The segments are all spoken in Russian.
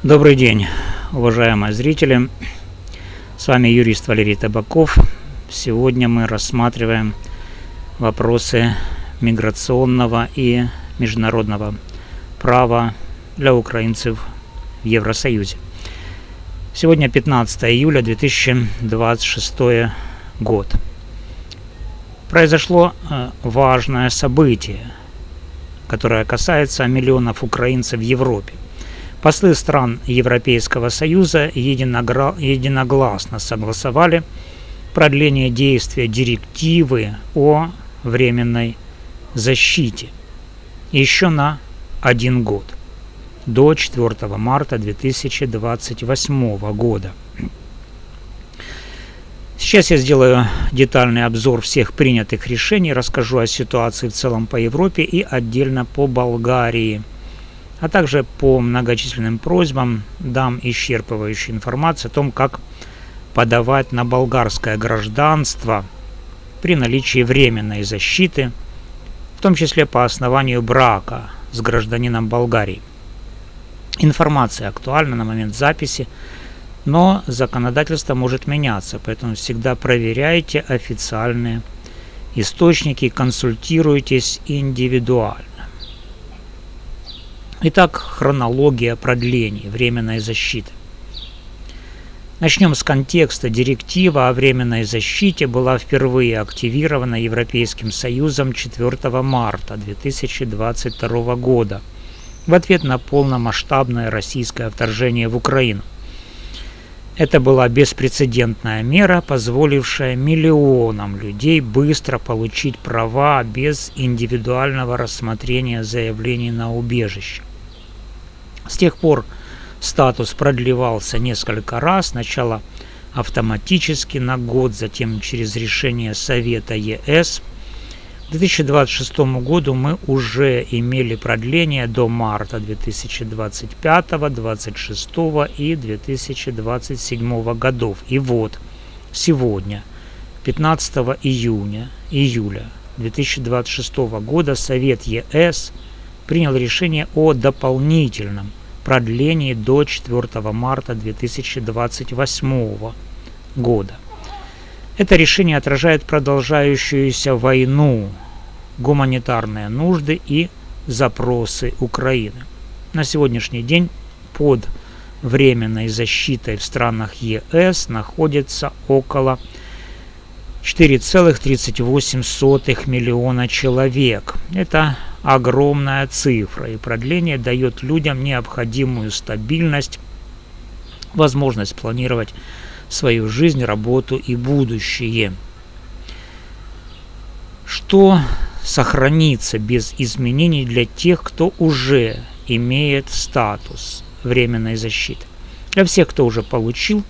Добрый день, уважаемые зрители. С вами юрист Валерий Табаков. Сегодня мы рассматриваем вопросы миграционного и международного права для украинцев в Евросоюзе. Сегодня 15 июля 2026 год. Произошло важное событие, которое касается миллионов украинцев в Европе. Послы стран Европейского Союза единогласно согласовали продление действия директивы о временной защите еще на 1 год, до 4 марта 2028 года. Сейчас я сделаю детальный обзор всех принятых решений, расскажу о ситуации в целом по Европе и отдельно по Болгарии, а также по многочисленным просьбам дам исчерпывающую информацию о том, как подавать на болгарское гражданство при наличии временной защиты, в том числе по основанию брака с гражданином Болгарии. Информация актуальна на момент записи, но законодательство может меняться, поэтому всегда проверяйте официальные источники, консультируйтесь индивидуально. Итак, хронология продлений временной защиты. Начнем с контекста. Директива о временной защите была впервые активирована Европейским Союзом 4 марта 2022 года в ответ на полномасштабное российское вторжение в Украину. Это была беспрецедентная мера, позволившая миллионам людей быстро получить права без индивидуального рассмотрения заявлений на убежище. С тех пор статус продлевался несколько раз, сначала автоматически на год, затем через решение Совета ЕС. К 2026 году мы уже имели продление до марта 2025, 2026 и 2027 годов. И вот сегодня, 15 июля 2026 года, Совет ЕС принял решение о дополнительном продлении до 4 марта 2028 года. Это решение отражает продолжающуюся войну, гуманитарные нужды и запросы Украины. На сегодняшний день под временной защитой в странах ЕС находится около 4,38 миллиона человек. Это огромная цифра, и продление дает людям необходимую стабильность, возможность планировать свою жизнь, работу и будущее. Что сохранится без изменений для тех, кто уже имеет статус временной защиты? Для всех, кто уже получил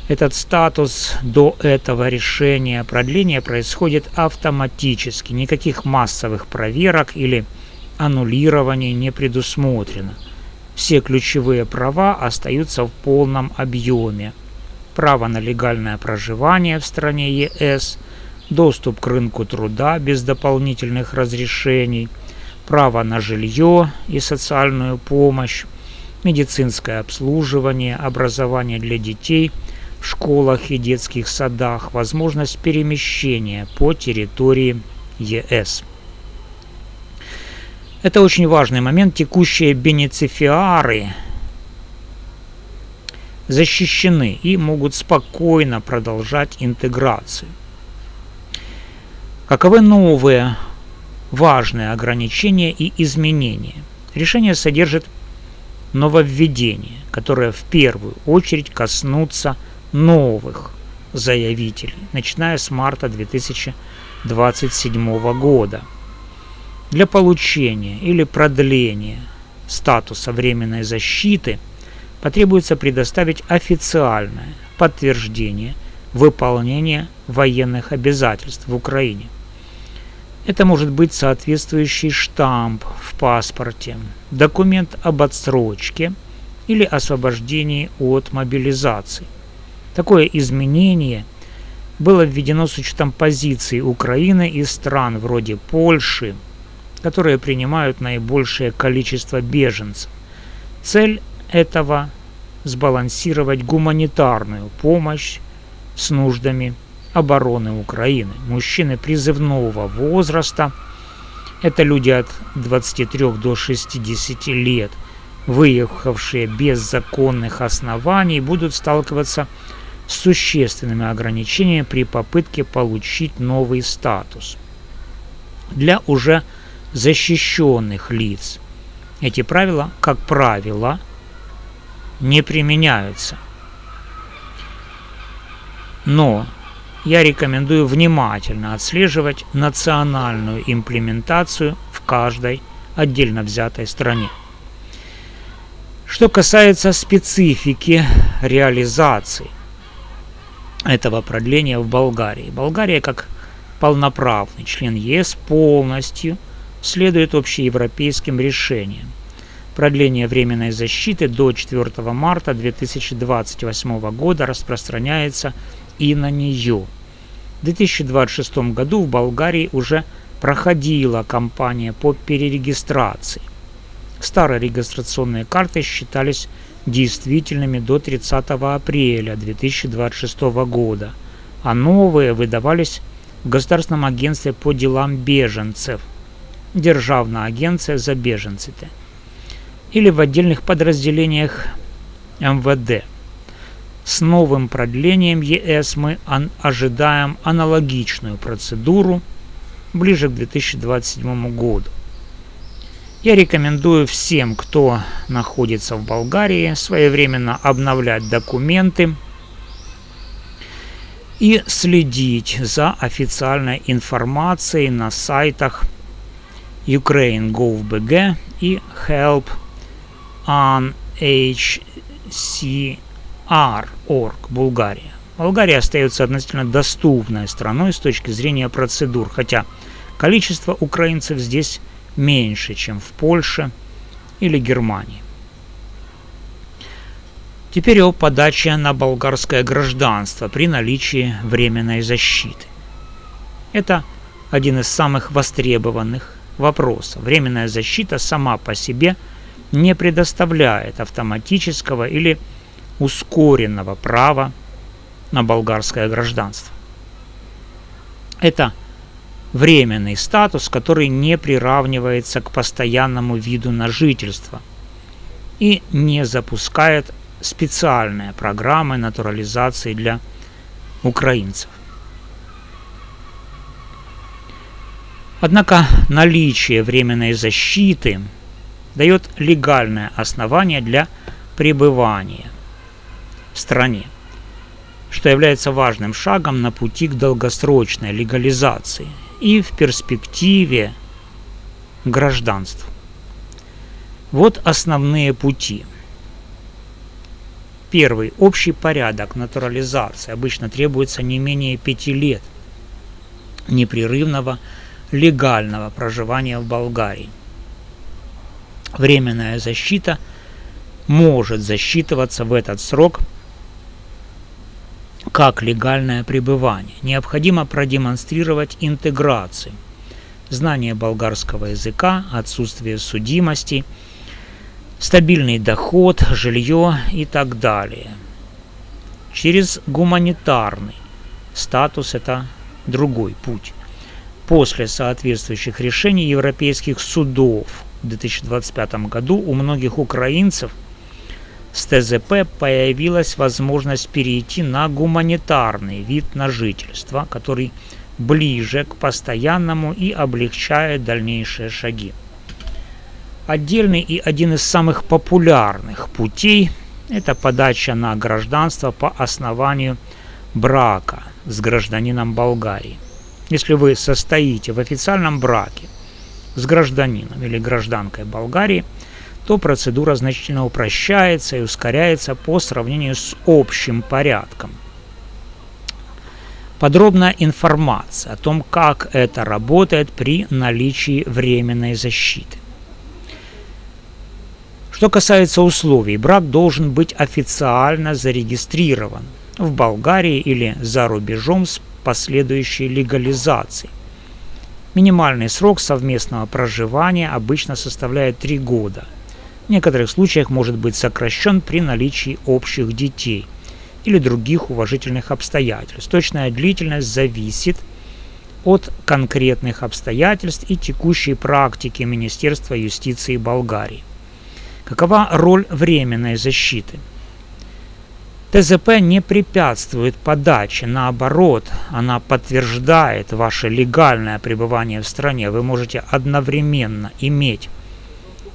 этот статус, до этого решения продления происходит автоматически. Никаких массовых проверок или аннулирований не предусмотрено. Все ключевые права остаются в полном объеме. Право на легальное проживание в стране ЕС, доступ к рынку труда без дополнительных разрешений, право на жилье и социальную помощь, медицинское обслуживание, образование для детей в школах и детских садах, возможность перемещения по территории ЕС. Это очень важный момент. Текущие бенефициары защищены и могут спокойно продолжать интеграцию. Каковы новые важные ограничения и изменения? Решение содержит нововведения, которые в первую очередь коснутся новых заявителей, начиная с марта 2027 года. Для получения или продления статуса временной защиты потребуется предоставить официальное подтверждение выполнения военных обязательств в Украине. Это может быть соответствующий штамп в паспорте, документ об отсрочке или освобождении от мобилизации. Такое изменение было введено с учетом позиции Украины и стран вроде Польши, которые принимают наибольшее количество беженцев. Цель этого сбалансировать гуманитарную помощь с нуждами обороны Украины. Мужчины призывного возраста, это люди от 23 до 60 лет, выехавшие без законных оснований, будут сталкиваться с существенными ограничениями при попытке получить новый статус. Для уже защищенных лиц эти правила, как правило, не применяются. Но я рекомендую внимательно отслеживать национальную имплементацию в каждой отдельно взятой стране. Что касается специфики реализации этого продления в Болгарии. Болгария, как полноправный член ЕС, полностью следует общеевропейским решениям. Продление временной защиты до 4 марта 2028 года распространяется и на нее. В 2026 году в Болгарии уже проходила кампания по перерегистрации. Старые регистрационные карты считались действительными до 30 апреля 2026 года, а новые выдавались в Государственном агентстве по делам беженцев, Державна агенция за беженците, или в отдельных подразделениях МВД. С новым продлением ЕС мы ожидаем аналогичную процедуру ближе к 2027 году. Я рекомендую всем, кто находится в Болгарии, своевременно обновлять документы и следить за официальной информацией на сайтах Ukraine.gov.bg и help.unhcr.org Болгария. Болгария остается относительно доступной страной с точки зрения процедур, хотя количество украинцев здесь меньше, чем в Польше или Германии. Теперь о подаче на болгарское гражданство при наличии временной защиты. Это один из самых востребованных вопросов. Временная защита сама по себе не предоставляет автоматического или ускоренного права на болгарское гражданство. Это временный статус, который не приравнивается к постоянному виду на жительство и не запускает специальные программы натурализации для украинцев. Однако наличие временной защиты дает легальное основание для пребывания в стране, что является важным шагом на пути к долгосрочной легализации и в перспективе гражданству. Вот основные пути. Первый. Общий порядок натурализации обычно требуется не менее 5 лет непрерывного легального проживания в Болгарии. Временная защита может засчитываться в этот срок как легальное пребывание. Необходимо продемонстрировать интеграцию, знание болгарского языка, отсутствие судимости, стабильный доход, жилье и так далее. Через гуманитарный статус это другой путь. После соответствующих решений европейских судов в 2025 году у многих украинцев с ТЗП появилась возможность перейти на гуманитарный вид на жительство, который ближе к постоянному и облегчает дальнейшие шаги. Отдельный и один из самых популярных путей – это подача на гражданство по основанию брака с гражданином Болгарии. Если вы состоите в официальном браке с гражданином или гражданкой Болгарии, то процедура значительно упрощается и ускоряется по сравнению с общим порядком. Подробная информация о том, как это работает при наличии временной защиты. Что касается условий, брак должен быть официально зарегистрирован в Болгарии или за рубежом с последующей легализацией. Минимальный срок совместного проживания обычно составляет 3 года. В некоторых случаях может быть сокращен при наличии общих детей или других уважительных обстоятельств. Точная длительность зависит от конкретных обстоятельств и текущей практики Министерства юстиции Болгарии. Какова роль временной защиты? ТЗП не препятствует подаче, наоборот, она подтверждает ваше легальное пребывание в стране. Вы можете одновременно иметь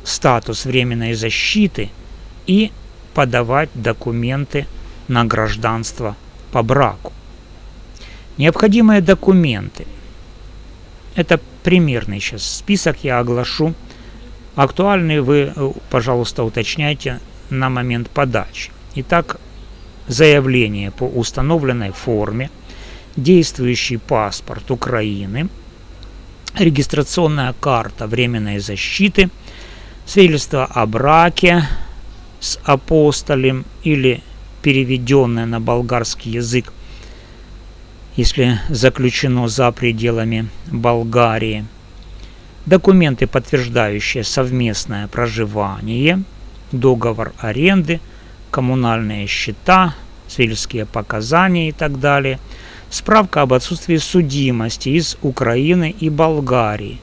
статус временной защиты и подавать документы на гражданство по браку. Необходимые документы. Это примерный сейчас список, я оглашу. Актуальные вы, пожалуйста, уточняйте на момент подачи. Итак, заявление по установленной форме, действующий паспорт Украины, регистрационная карта временной защиты, свидетельство о браке с апостолем или переведенное на болгарский язык, если заключено за пределами Болгарии, документы, подтверждающие совместное проживание, договор аренды, коммунальные счета, свидетельские показания и так далее, справка об отсутствии судимости из Украины и Болгарии,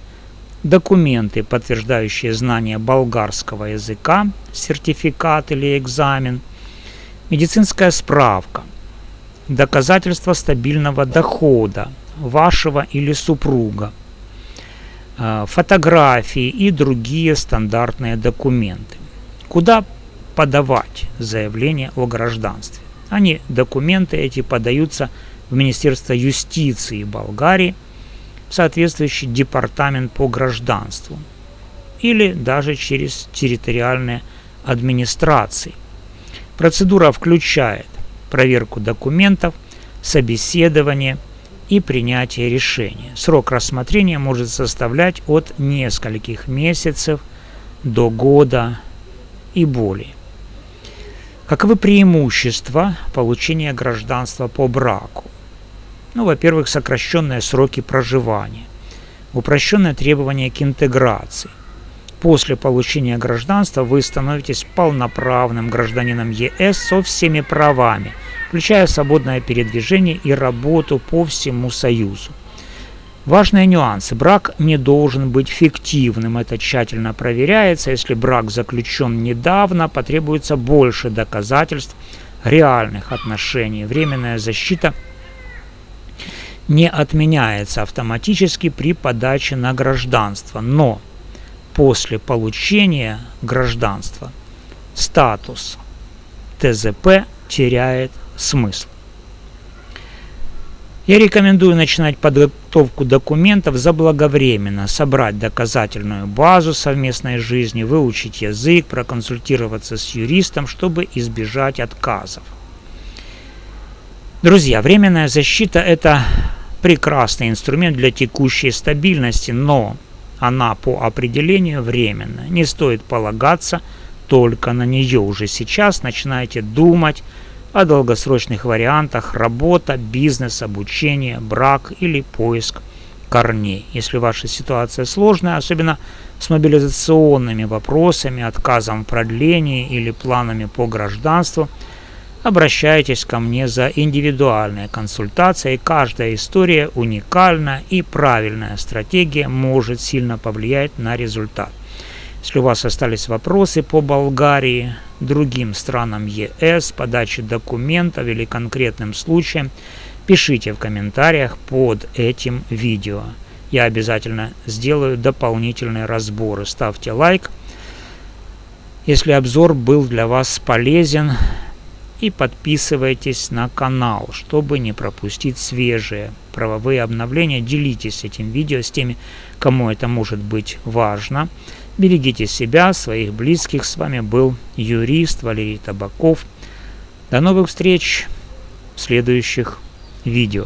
документы, подтверждающие знание болгарского языка, сертификат или экзамен, медицинская справка, доказательство стабильного дохода вашего или супруга, фотографии и другие стандартные документы. Куда подавать заявление о гражданстве? Документы эти подаются в Министерство юстиции Болгарии, в соответствующий департамент по гражданству или даже через территориальные администрации. Процедура включает проверку документов, собеседование и принятие решения. Срок рассмотрения может составлять от нескольких месяцев до года и более. Каковы преимущества получения гражданства по браку? Во-первых, сокращенные сроки проживания, упрощенное требование к интеграции. После получения гражданства вы становитесь полноправным гражданином ЕС со всеми правами, включая свободное передвижение и работу по всему Союзу. Важные нюансы. Брак не должен быть фиктивным. Это тщательно проверяется. Если брак заключен недавно, потребуется больше доказательств реальных отношений. Временная защита не отменяется автоматически при подаче на гражданство, но после получения гражданства статус ТЗП теряет смысл. Я рекомендую начинать подготовку документов заблаговременно, собрать доказательную базу совместной жизни, выучить язык, проконсультироваться с юристом, чтобы избежать отказов. Друзья, временная защита – это прекрасный инструмент для текущей стабильности, но она по определению временная. Не стоит полагаться только на нее. Уже сейчас начинайте думать о долгосрочных вариантах: работа, бизнес, обучение, брак или поиск корней. Если ваша ситуация сложная, особенно с мобилизационными вопросами, отказом в продлении или планами по гражданству, обращайтесь ко мне за индивидуальной консультацией. Каждая история уникальна, и правильная стратегия может сильно повлиять на результат. Если у вас остались вопросы по Болгарии, другим странам ЕС, подаче документов или конкретным случаям, пишите в комментариях под этим видео. Я обязательно сделаю дополнительные разборы. Ставьте лайк, если обзор был для вас полезен, и подписывайтесь на канал, чтобы не пропустить свежие правовые обновления. Делитесь этим видео с теми, кому это может быть важно. Берегите себя, своих близких. С вами был юрист Валерий Табаков. До новых встреч в следующих видео.